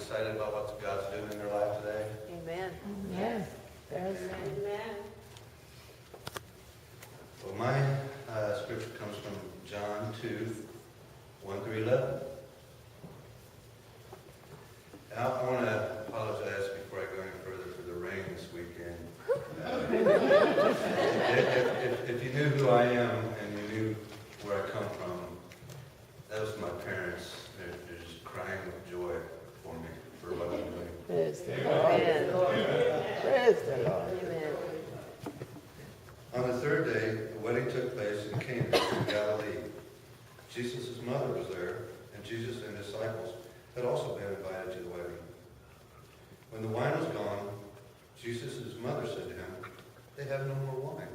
excited about what God's doing in their life today? Amen. Yes. Yes. Amen. Well, my scripture comes from John 2, 1 through 11. And I want to apologize before I go any further for the rain this weekend. If you knew who I am and you knew where I come from, that was my parents. They're just crying with joy for me, for what I'm doing. Praise the Amen. Lord. Praise the Lord. Amen. On the third day, the wedding took place in Cana in Galilee. Jesus' mother was there, and Jesus and his disciples had also been invited to the wedding. When the wine was gone, Jesus' mother said to him, "They have no more wine."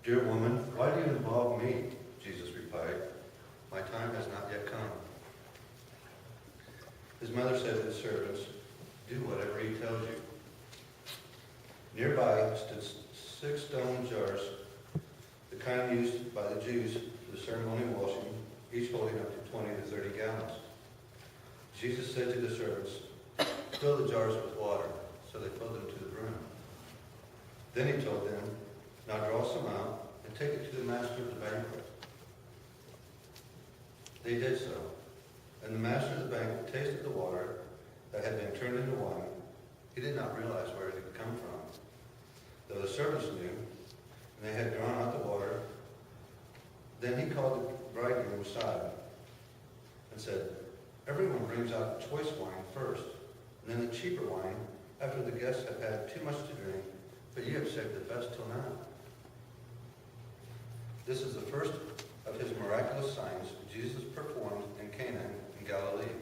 "Dear woman, why do you involve me?" Jesus replied. "My time has not yet come." His mother said to the servants, "Do whatever he tells you." Nearby stood 6 stone jars, the kind used by the Jews for the ceremonial washing, each holding up to 20 to 30 gallons. Jesus said to the servants, "Fill the jars with water." So they filled them to the brim. Then he told them, "Now draw some out and take it to the master of the banquet." They did so, and the master of the banquet tasted the water that had been turned into wine. He did not realize where it had come from, though the servants knew, and they had drawn out the water. Then he called the bridegroom aside and said, "Everyone brings out the choice wine first, and then the cheaper wine after the guests have had too much to drink, but you have saved the best till now." This is the first of his miraculous signs Jesus performed in Cana in Galilee.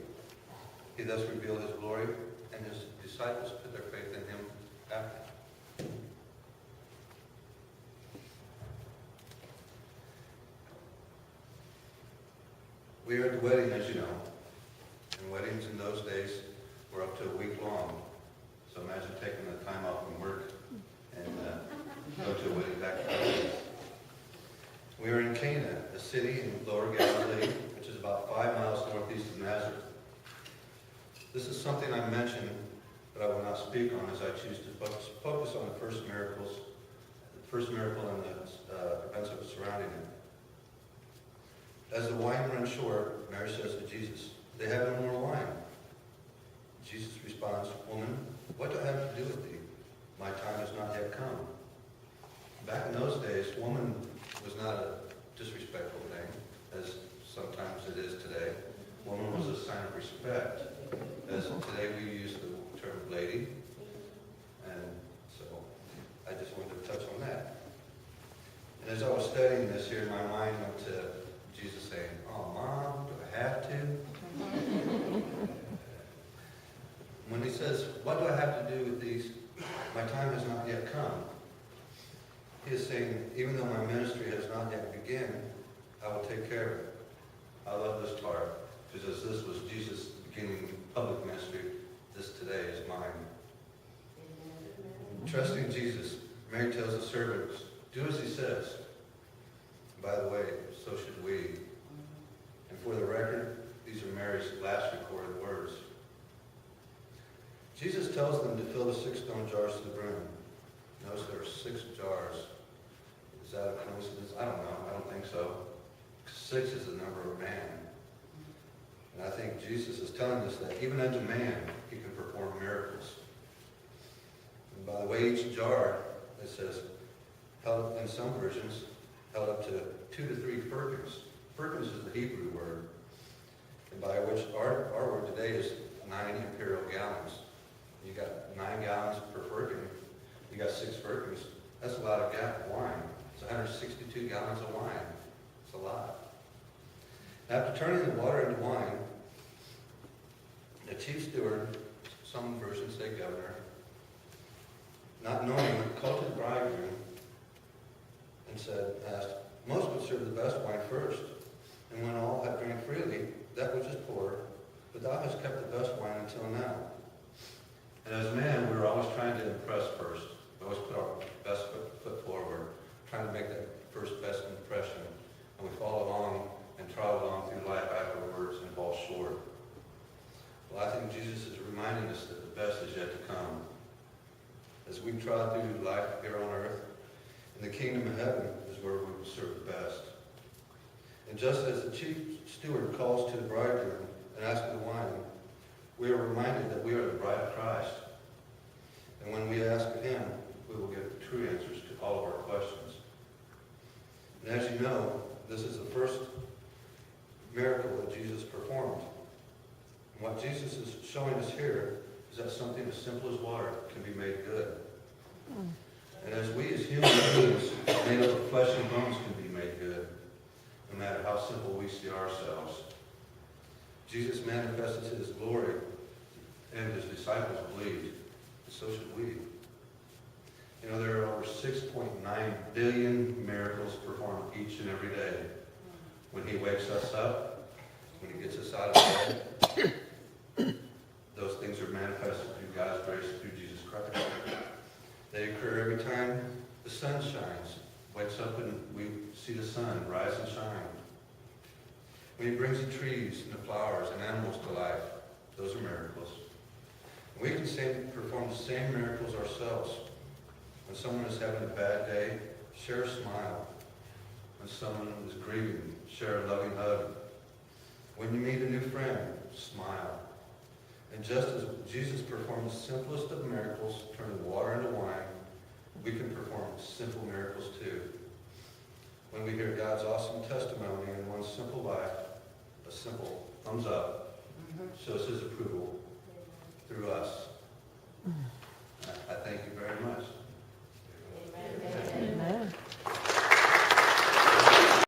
He thus revealed his glory, and his disciples put their faith in him after. We are at the wedding, as you know, and weddings in those days were up to a week long. So imagine taking the time off from work and go to a wedding back to Galilee. We are in Cana, a city in Lower Galilee, which is about 5 miles northeast of Nazareth. This is something I mentioned, but I will not speak on, as I choose to focus on the first miracle and the events of surrounding it. As the wine runs short, Mary says to Jesus, "They have no more wine." Jesus responds, "Woman, what do I have to do with thee? My time has not yet come." Back in those days, woman was not a disrespectful thing, as sometimes it is today. Woman was a sign of respect, as today we use the term lady. And so I just wanted to touch on that. And as I was studying this here, my mind went to Jesus saying, "Oh, Mom, do I have to?" When he says, "What do I have to do with these? My time has not yet come." He is saying, even though my ministry has not yet begun, I will take care of it. I love this part, because this was Jesus' beginning public ministry. This today is mine. Trusting Jesus, Mary tells the servants, "Do as he says." By the way, so should we. And for the record, these are Mary's last recorded words. Jesus tells them to fill the 6 stone jars to the brim. Notice there are 6 jars. Is that a coincidence? I don't know. I don't think so. 6 is the number of man. And I think Jesus is telling us that even unto man, he can perform miracles. And by the way, each jar, it says, held up in some versions, held up to 2 to 3 firkins. Firkins is the Hebrew word, and by which our word today is 9 imperial gallons. You got 9 gallons per firkin. You got 6 firkins. That's a lot of wine. It's 162 gallons of wine. It's a lot. After turning the water into wine, the chief steward, some versions say governor, not knowing, called to the bridegroom and asked, "Most would serve the best wine first, and when all had drank freely, that which is poor, but thou hast kept the best wine until now." And as men, we were always trying to impress first. We always put our best foot forward, trying to make that first best impression. And we follow along and trot along through life afterwards and fall short. as we trod through life here on earth, in the kingdom of heaven is where we will serve best. And just as the chief steward calls to the bridegroom and asks for the wine, we are reminded that we are the bride of Christ. And when we ask of him, we will get true answers to all of our questions. And as you know, this is the first miracle that Jesus performed. And what Jesus is showing us here is that something as simple as water can be made good. And as we as human beings, made up of flesh and bones, can be made good, no matter how simple we see ourselves. Jesus manifested his glory, and his disciples believed, and so should we. You know, there are over 6.9 billion miracles performed each and every day. When he wakes us up, when he gets us out of bed, those things are manifested through God's grace through Jesus Christ. They occur every time the sun shines. Wakes up and we see the sun rise and shine. When he brings the trees and the flowers and animals to life, those are miracles. We can perform the same miracles ourselves. When someone is having a bad day, share a smile. When someone is grieving, share a loving hug. When you meet a new friend, smile. And just as Jesus performed the simplest of miracles, turning water into wine, we can perform simple miracles too. When we hear God's awesome testimony in one simple life, a simple thumbs up shows his approval through us.